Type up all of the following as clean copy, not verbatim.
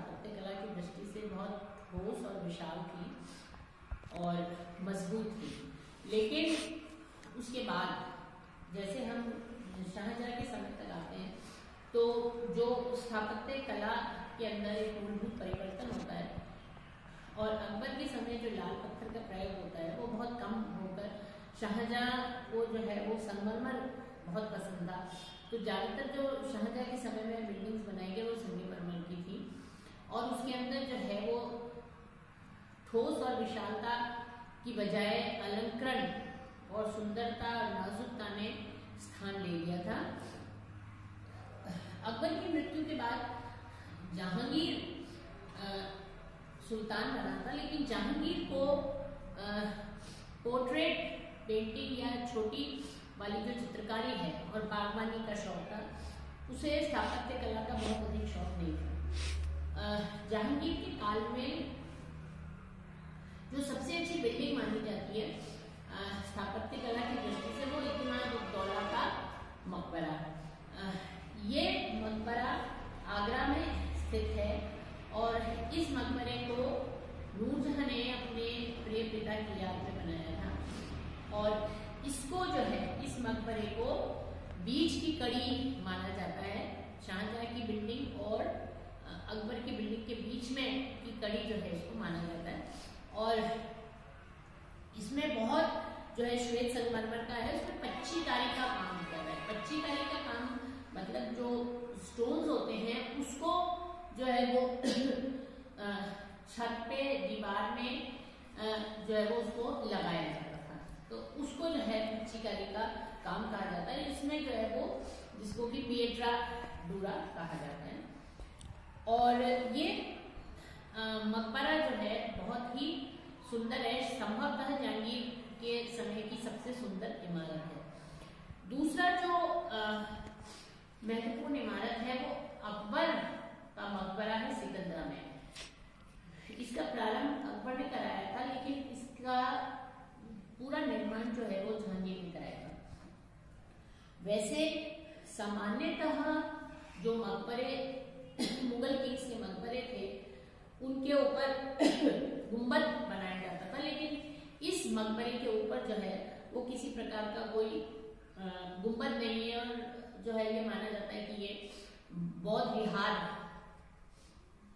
स्थापत्य कला की दृष्टि से बहुत ठोस और विशाल थी और मजबूत थी। लेकिन उसके बाद जैसे हम शाहजहां के समय तक आते हैं तो जो स्थापत्य कला के अंदर एक मूलभूत परिवर्तन होता है और अकबर के समय जो लाल पत्थर का प्रयोग होता है वो बहुत कम होकर शाहजहां को जो है वो संगमरमर बहुत पसंद था। तो ज़्यादातर जो शाहजहां के समय में बिल्डिंग्स बनाई गई वो संगमरमर की थी और उसके अंदर जो है वो ठोस और विशालता की बजाय अलंकरण और सुंदरता और नाजुकता ने स्थान ले लिया था। अकबर की मृत्यु के बाद जहांगीर सुल्तान बना था, लेकिन जहांगीर को पोर्ट्रेट पेंटिंग या छोटी वाली जो चित्रकारी है और बागवानी का शौक था, उसे स्थापत्य कला का बहुत अधिक शौक नहीं था। जहांगीर के काल में जो सबसे अच्छी बिल्डिंग मानी जाती है स्थापत्य कला की दृष्टि से वो इत्मीनान-उद-दौला का मकबरा। ये मकबरा आगरा में स्थित है और इस मकबरे को नूरजहां ने अपने प्रिय पिता की याद में बनाया था और इसको जो है इस मकबरे को बीच की कड़ी माना जाता है। शाहजहां की बिल्डिंग और अकबर की बिल्डिंग के बीच में की कड़ी जो है इसको माना जाता है और इसमें बहुत जो है श्वेत संगमरमर का है, उसमें पच्चीकारी का काम किया है। पच्चीकारी का काम मतलब जो स्टोन्स होते हैं उसको जो है वो छत पे दीवार में जो है वो उसको लगाया जाता था, तो उसको जो है पच्चीकारी का काम कहा जाता है। इसमें जो है वो जिसको कि पिएट्रा डूरा कहा जाता है और ये मकबरा जो है बहुत ही सुंदर है, संभवतः जहांगीर के समय की सबसे सुंदर इमारत है। दूसरा जो महत्वपूर्ण इमारत है वो अकबर का मकबरा है सिकंदरा में। इसका प्रारंभ अकबर ने कराया था, लेकिन इसका पूरा निर्माण जो है वो जहांगीर ने कराया था। वैसे सामान्यतः जो मकबरे मुगल किंग्स के मकबरे थे उनके ऊपर गुंबद बनाया जाता था, लेकिन इस मकबरे के ऊपर जो है वो किसी प्रकार का कोई गुंबद नहीं है और जो है ये माना जाता है कि ये बौद्ध विहार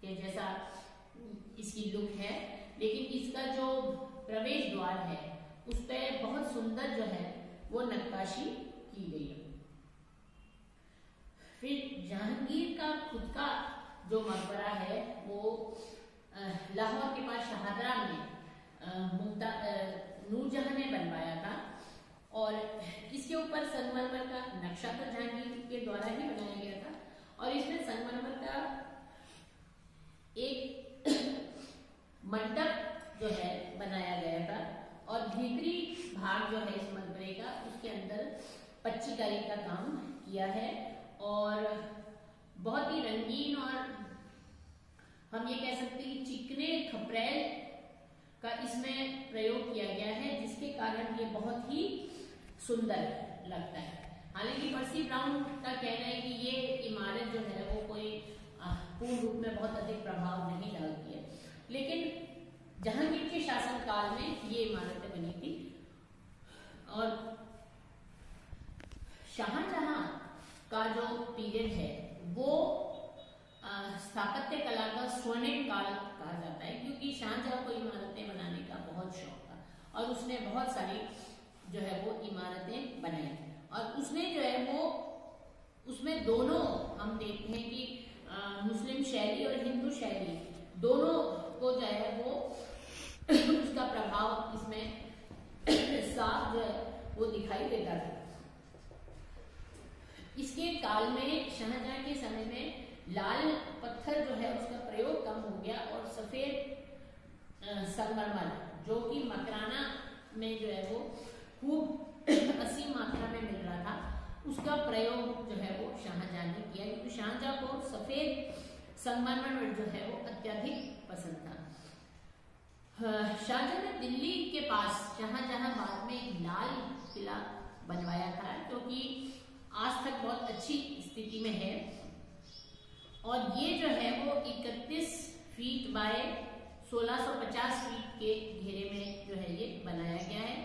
के जैसा इसकी लुक है, लेकिन इसका जो प्रवेश द्वार है उस पर बहुत सुंदर जो है वो नक्काशी की गई है। फिर जहांगीर का खुद का जो मकबरा है वो लाहौर के पास शाहदरा में नूरजहां ने बनवाया था और इसके ऊपर संगमरमर का नक्शा तो जहांगीर के द्वारा ही बनाया गया था और इसमें संगमरमर का एक मंडप जो है बनाया गया था और भीतरी भाग जो है इस मकबरे का उसके अंदर पच्चीकारी का काम किया है और बहुत ही रंगीन और हम ये कह सकते हैं कि चिकने खपरेल का इसमें प्रयोग किया गया है, जिसके कारण ये बहुत ही सुंदर लगता है। हालांकि पर्सी ब्राउन का कहना है कि ये इमारत जो है वो कोई पूर्ण रूप में बहुत अधिक प्रभाव नहीं डालती है, लेकिन जहांगीर के शासनकाल में ये इमारतें बनी थी और शाहजहां का जो पीरियड है वो स्थापत्य कला का स्वर्णिम काल कहा जाता है, क्योंकि शाहजहां को इमारतें बनाने का बहुत शौक था और उसने बहुत सारी जो है वो इमारतें बनाई और उसने जो है वो उसमें दोनों हम देखते हैं कि मुस्लिम शैली और हिंदू शैली दोनों को जो है वो उसका प्रभाव इसमें साफ जो है वो दिखाई देता था। इसके काल में शाहजहां के समय में लाल पत्थर जो है उसका प्रयोग कम हो गया और सफेद संगमरमर जो कि मकराना में जो है वो खूब असीम मात्रा में मिल रहा था उसका प्रयोग जो है वो शाहजहां ने किया, क्योंकि शाहजहां को सफेद संगमरमर जो है वो अत्यधिक पसंद था। शाहजहां ने दिल्ली के पास शाहजहांबाद में एक लाल किला बनवाया था, क्योंकि आज तक बहुत अच्छी स्थिति में है और ये जो है वो 31 फीट बाय 1650 फीट के घेरे में जो है ये बनाया गया है।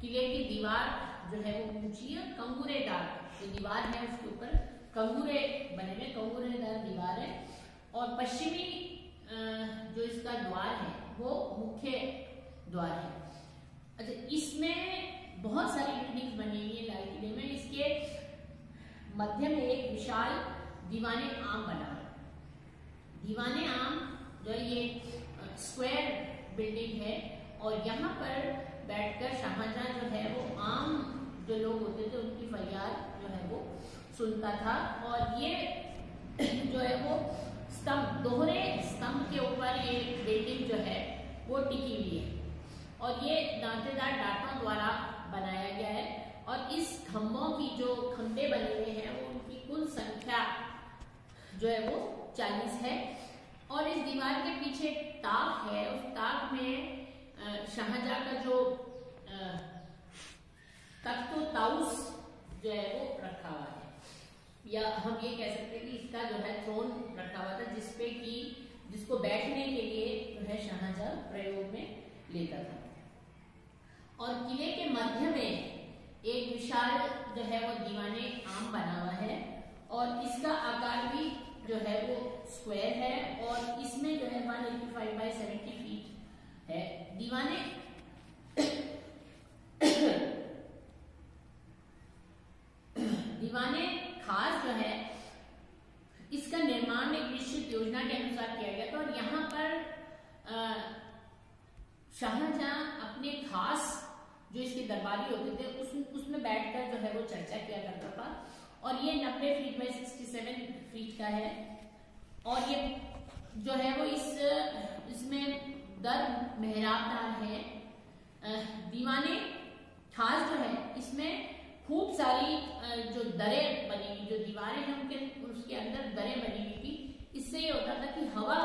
किले की दीवार जो है वो ऊंची है, कंगूरेदार जो दीवार है उसके ऊपर कंगूरे बने हुए, कंगूरेदार दीवार है। और पश्चिमी जो इसका द्वार है वो मुख्य द्वार है। अच्छा, इसमें बहुत सारी बिल्डिंग्स बनी हुई है लाल किले में। इसके मध्य में एक विशाल दीवाने आम बना है। दीवाने आम जो है ये स्क्वायर बिल्डिंग है और यहाँ पर बैठकर शाहजहां जो है वो आम जो लोग होते थे उनकी फरियाद जो है वो सुनता था। और ये जो है वो स्तंभ, दोहरे स्तंभ के ऊपर ये बिल्डिंग जो है वो टिकी हुई है और ये दांतेदार डाटों द्वारा बनाया गया है। और इस खंभों की जो खंभे बने हुए हैं वो उनकी कुल संख्या जो है वो 40 है। और इस दीवार के पीछे ताक है, उस ताक में शाहजहां का जो तख्तो ताउस जो है वो रखा हुआ है, या हम ये कह सकते हैं कि इसका जो है थ्रोन रखा हुआ था जिसपे कि जिसको बैठने के लिए जो है शाहजहां प्रयोग में लेता था। और किले के मध्य में एक विशाल जो है वो दीवाने आम बना हुआ है और इसका आकार भी जो है वो स्क्वायर है और इसमें जो है 185 बाय 70 फीट है। दीवाने दीवाने खास जो है इसका निर्माण एक निश्चित योजना के अनुसार किया गया था। और यहाँ पर शाहजहां अपने खास जो इसके दरबारी होते थे उसमें बैठकर जो है वो चर्चा किया करता था। और ये 90 फीट बाय 67 फीट का है और ये जो है वो इसमें दर मेहराबदार है। दीवाने खास जो है इसमें खूब सारी जो दरें बनी हुई, जो दीवारें हैं उनके उसके अंदर दरें बनी हुई थी। इससे ये होता था कि हवा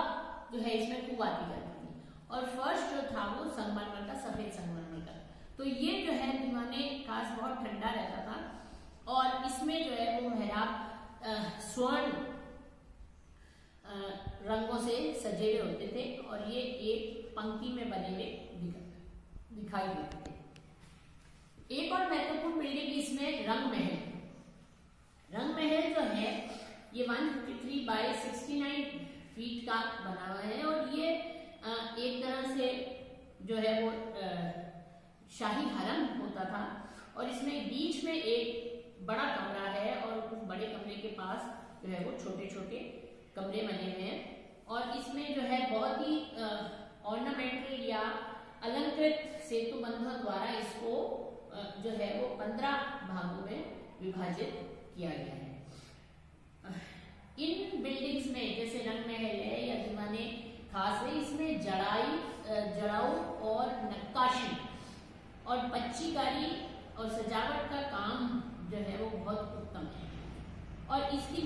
जो है इसमें खूब आती जाती थी। और फर्श जो था वो संगमरमर का, सफेद संगमरमर का। तो ये जो है दीवाने खास बहुत ठंडा रहता था और इसमें जो है वो मेहराब स्वर्ण रंगों से सजे हुए होते थे और ये एक पंक्ति में बने हुए दिखाई देते थे। एक और महत्वपूर्ण बिल्डिंग इसमें रंग महल। रंग महल जो है ये 153 बाय 69 फीट का बना हुआ है और ये एक तरह से जो है वो शाही हरम होता था। और इसमें बीच में एक बड़ा कमरा है और उस बड़े कमरे के पास जो है वो छोटे छोटे कमरे बने हुए हैं। और इसमें जो है बहुत ही ऑर्नामेंटल या अलंकृत सेतु बंधों द्वारा इसको जो है वो 15 भागों में विभाजित किया गया है। इन बिल्डिंग्स में जैसे रंग महल है या दीवाने खास है, इसमें जड़ाऊ और नक्काशी और पच्चीकारी और सजावट का काम जो है वो बहुत उत्तम है। और इसकी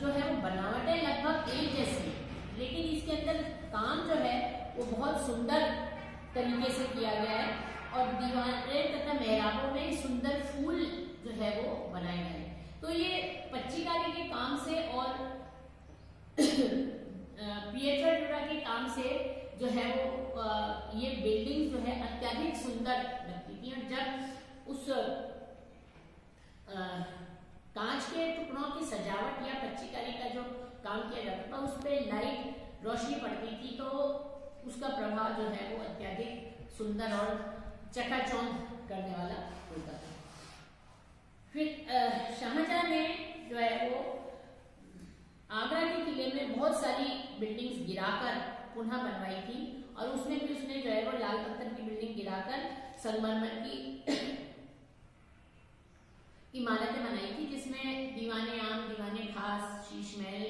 जो है वो बनावटें लगभग एक जैसी, लेकिन इसके अंदर काम जो है वो बहुत सुंदर तरीके से किया गया है। और दीवारें तथा मेहराबों में सुंदर फूल जो है वो बनाए गए हैं। तो ये पच्चीकारी के काम से और पिएट्राडुरा के काम से जो है वो ये बिल्डिंग जो है अत्यधिक सुंदर लगती थी। और जब उस कांच के टुकड़ों की सजावट या पच्चीकारी का जो काम किया जाता था उस पर लाइट रोशनी पड़ती थी तो उसका प्रभाव जो है वो अत्यधिक सुंदर और चकाचौंध करने वाला होता था। फिर शाहजहां ने जो है वो आगरा के किले में बहुत सारी बिल्डिंग्स गिराकर पुनः बनवाई थी और उसमें भी उसने जो है वो लाल पत्थर की बिल्डिंग गिराकर संगमरमर की इमारतें बनाई थी, जिसमें दीवाने आम, दीवाने खास, शीश महल,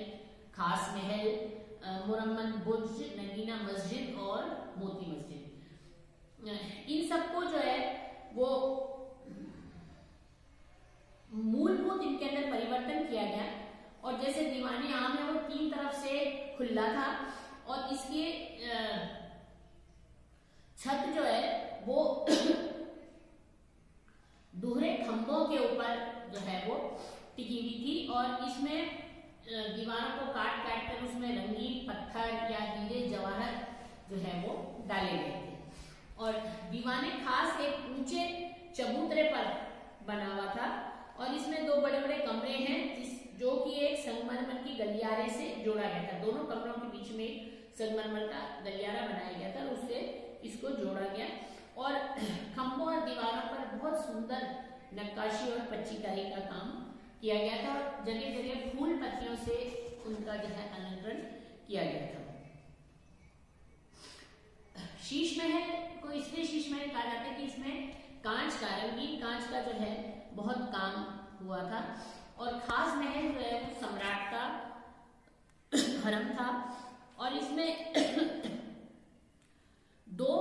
खास महल, मुरम्मन बुर्ज, नगीना मस्जिद और मोती मस्जिद, इन सबको जो है वो मूलभूत इनके अंदर परिवर्तन किया गया। और जैसे दीवाने आम है वो 3 तरफ से खुला था और इसकी छत जो है वो दोहरे खंभों के ऊपर जो है वो टिकी हुई थी और इसमें दीवारों को काट काट कर उसमें रंगीन पत्थर या हीरे जवाहर जो है वो डाले गए थे। और दीवाने खास एक ऊंचे चबूतरे पर बना हुआ था और इसमें दो बड़े बड़े कमरे हैं जो कि एक संगमरमर की गलियारे से जोड़ा गया था। दोनों कमरों के बीच में संगमरमर का गलियारा बनाया गया था और उससे इसको जोड़ा गया। और खंभों और दीवारों पर बहुत सुंदर नक्काशी और पच्चीकारी का काम किया गया था और जगह जगह फूल पत्तियों से उनका जो है अलंकरण किया गया था। शीश महल को इसलिए शीश महल कहा जाता है कि इसमें कांच का, रंगीन कांच का जो है बहुत काम हुआ था। और खास महल जो है वो सम्राट का हरम था और इसमें दो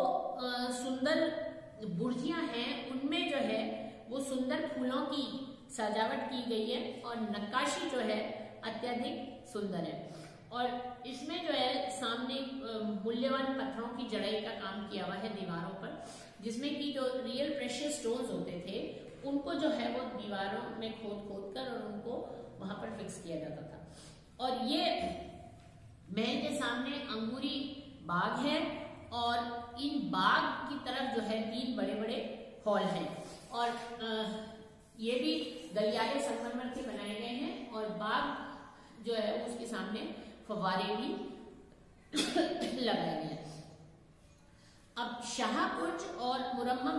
सुंदर बुर्जियां हैं, उनमें जो है वो सुंदर फूलों की सजावट की गई है और नक्काशी जो है अत्यधिक सुंदर है। और इसमें जो है सामने मूल्यवान पत्थरों की जड़ाई का काम किया हुआ है दीवारों पर, जिसमें कि जो रियल प्रेशियस स्टोन्स होते थे उनको जो है वो दीवारों में खोद कर और उनको वहां पर फिक्स किया जाता था। और ये महल के सामने अंगूरी बाग है और इन बाग की तरफ जो है 3 बड़े बड़े हॉल हैं और ये भी गलियारे संगमरमर के बनाए गए हैं और बाग जो है उसके सामने फव्वारे भी लगाए गए हैं। अब शाह बुर्ज और मुरम्मम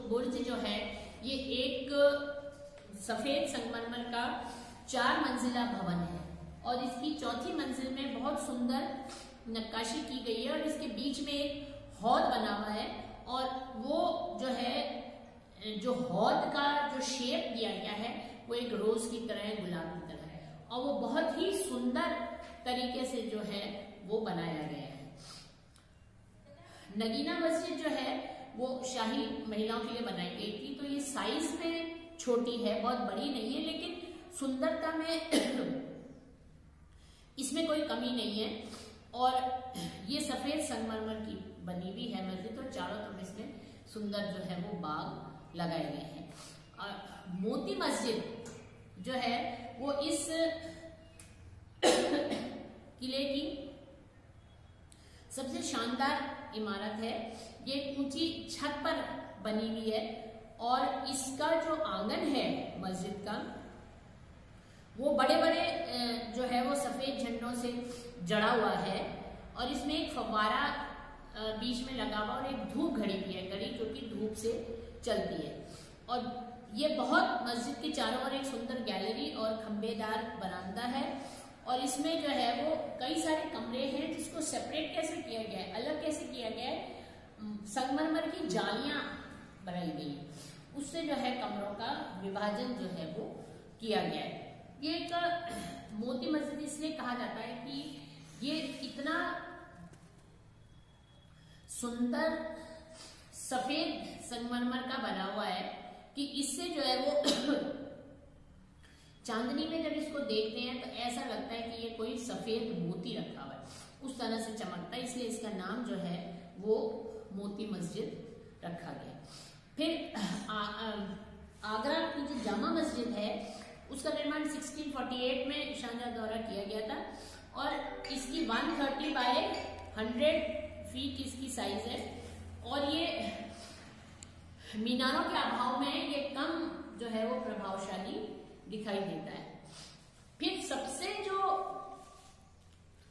बुर्ज जो है ये एक सफेद संगमरमर का 4 मंजिला भवन है और इसकी 4थी मंजिल में बहुत सुंदर नक्काशी की गई है और इसके बीच में एक हौद बना हुआ है और वो जो है जो हौद का जो शेप दिया गया है वो एक रोज की तरह है, गुलाब की तरह है और वो बहुत ही सुंदर तरीके से जो है वो बनाया गया है। नगीना मस्जिद जो है वो शाही महिलाओं के लिए बनाई गई थी, तो ये साइज में छोटी है, बहुत बड़ी नहीं है, लेकिन सुंदरता में इसमें कोई कमी नहीं है। और ये सफेद संगमरमर की बनी हुई है मस्जिद और चारों तरफ इसमें सुंदर जो है वो बाग लगाए गए हैं। और मोती मस्जिद जो है वो इस किले की सबसे शानदार इमारत है। ये एक ऊंची छत पर बनी हुई है और इसका जो आंगन है मस्जिद का वो बड़े बड़े जो है वो सफेद झंडों से जड़ा हुआ है और इसमें एक फव्वारा बीच में लगा हुआ और एक धूप घड़ी भी है, घड़ी जो कि धूप से चलती है। और ये बहुत मस्जिद के चारों ओर एक सुंदर गैलरी और खंबेदार बरामदा है और इसमें जो है वो कई सारे कमरे हैं जिसको सेपरेट कैसे किया गया है, अलग कैसे किया गया है, संगमरमर की जालियां बनाई गई है, उससे जो है कमरों का विभाजन जो है वो किया गया है। ये एक मोती मस्जिद इसलिए कहा जाता है कि ये इतना सुंदर सफेद संगमरमर का बना हुआ है कि इससे जो है वो चांदनी में जब इसको देखते हैं तो ऐसा लगता है कि ये कोई सफेद मोती रखा हुआ है, उस तरह से चमकता है, इसलिए इसका नाम जो है वो मोती मस्जिद रखा गया। फिर आगरा की जो जामा मस्जिद है उसका निर्माण 1648 में शाहजहां द्वारा किया गया था और इसकी 130 बाय 100 फीट इसकी साइज है और ये मीनारों के अभाव में ये कम जो है वो प्रभावशाली दिखाई देता है। फिर सबसे जो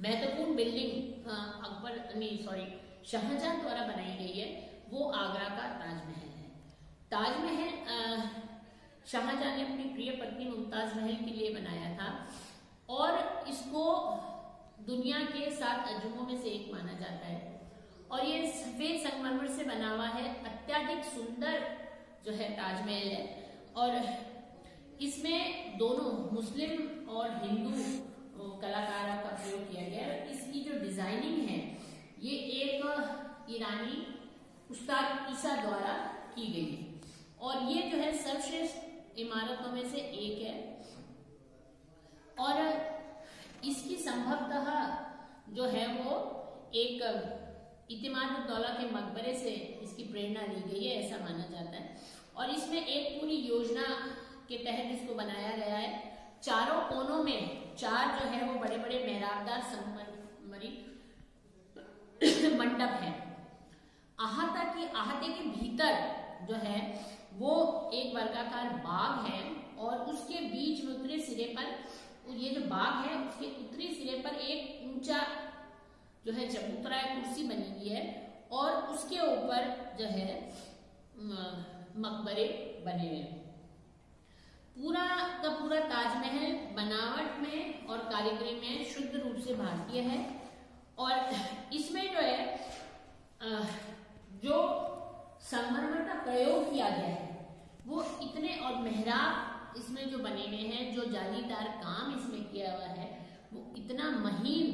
महत्वपूर्ण बिल्डिंग शाहजहां द्वारा बनाई गई है वो आगरा का ताजमहल है। ताजमहल शाहजहां ने अपनी प्रिय पत्नी मुमताज महल के लिए बनाया था और इसको दुनिया के 7 अजूबों में से एक माना जाता है और ये सफेद संगमरमर से बना हुआ है, अत्यधिक सुंदर जो है ताजमहल है और इसमें दोनों मुस्लिम और हिंदू कलाकारों का प्रयोग किया गया है। इसकी जो डिजाइनिंग है ये एक ईरानी उस्ताद ईसा द्वारा की गई है और ये जो है सर्वश्रेष्ठ इमारतों में से एक है और इसकी संभवतः जो है वो एक इतिमाद-उद-दौला के मकबरे से इसकी प्रेरणा ली गई है, ऐसा माना जाता है। और इसमें एक पूरी योजना के तहत इसको बनाया गया है। चारों कोनों में 4 जो है वो बड़े बड़े मेहराबदार संगमरमरी मंडप है। अहाते के भीतर जो है वो एक वर्गाकार बाग है और उसके बीच में उत्तरी सिरे पर, ये जो बाग है उसके उत्तरी सिरे पर एक ऊंचा जो है चबूतरा कुर्सी बनी हुई है और उसके ऊपर जो है मकबरे बने हुए हैं। पूरा का पूरा ताजमहल बनावट में और कारीगरी में शुद्ध रूप से भारतीय है और इसमें जो है जो संगमरमर का प्रयोग किया गया है वो इतने, और मेहराब इसमें जो बने हुए हैं, जो जालीदार काम इसमें किया हुआ है वो इतना महीन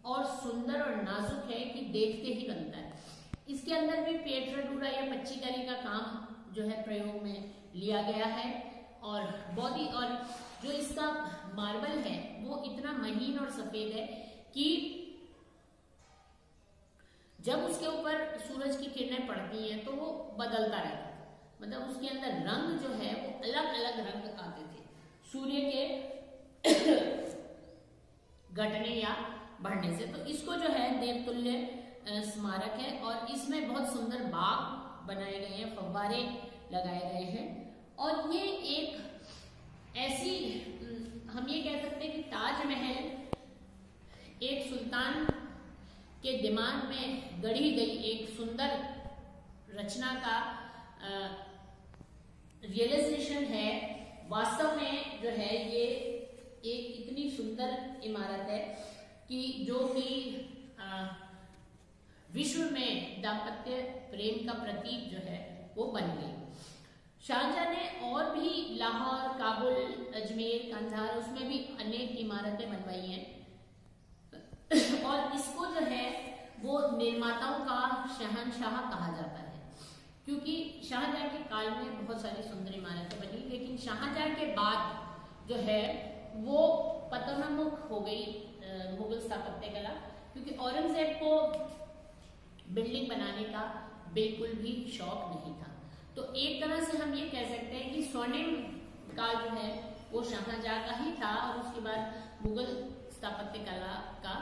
और सुंदर और नाजुक है कि देखते ही बनता है। इसके अंदर भी पेट्राडूरा या पच्चीकारी का काम जो है प्रयोग में लिया गया है और बॉडी, और जो इसका मार्बल है वो इतना महीन और सफेद है कि जब उसके ऊपर सूरज की किरणें पड़ती हैं तो वो बदलता रहता है, मतलब उसके अंदर रंग जो है वो अलग अलग रंग आते थे सूर्य के घटने या बढ़ने से। तो इसको जो है देवतुल्य स्मारक है और इसमें बहुत सुंदर बाग बनाए गए हैं, फव्वारे लगाए गए हैं और ये एक ऐसी, हम ये कह सकते हैं कि ताजमहल एक सुल्तान के दिमाग में गढ़ी गई एक सुंदर रचना का रियलाइजेशन है। वास्तव में जो है ये एक इतनी सुंदर इमारत है कि जो कि विश्व में दाम्पत्य प्रेम का प्रतीक जो है वो बन गई। शाहजहां ने और भी लाहौर, काबुल, अजमेर, कंधार, उसमें भी अनेक इमारतें बनवाई हैं और इसको जो है वो निर्माताओं का शहंशाह कहा जाता है क्योंकि शाहजहां के काल में बहुत सारी सुंदर इमारतें बनी, लेकिन शाहजहां के बाद जो है वो पतनोन्मुख हो गई मुगल स्थापत्य कला, क्योंकि औरंगजेब को बिल्डिंग बनाने का बिल्कुल भी शौक नहीं था। तो एक तरह से हम ये कह सकते हैं कि स्वर्णिम काल जो है वो शाहजहां का ही था और उसके बाद मुगल स्थापत्य कला का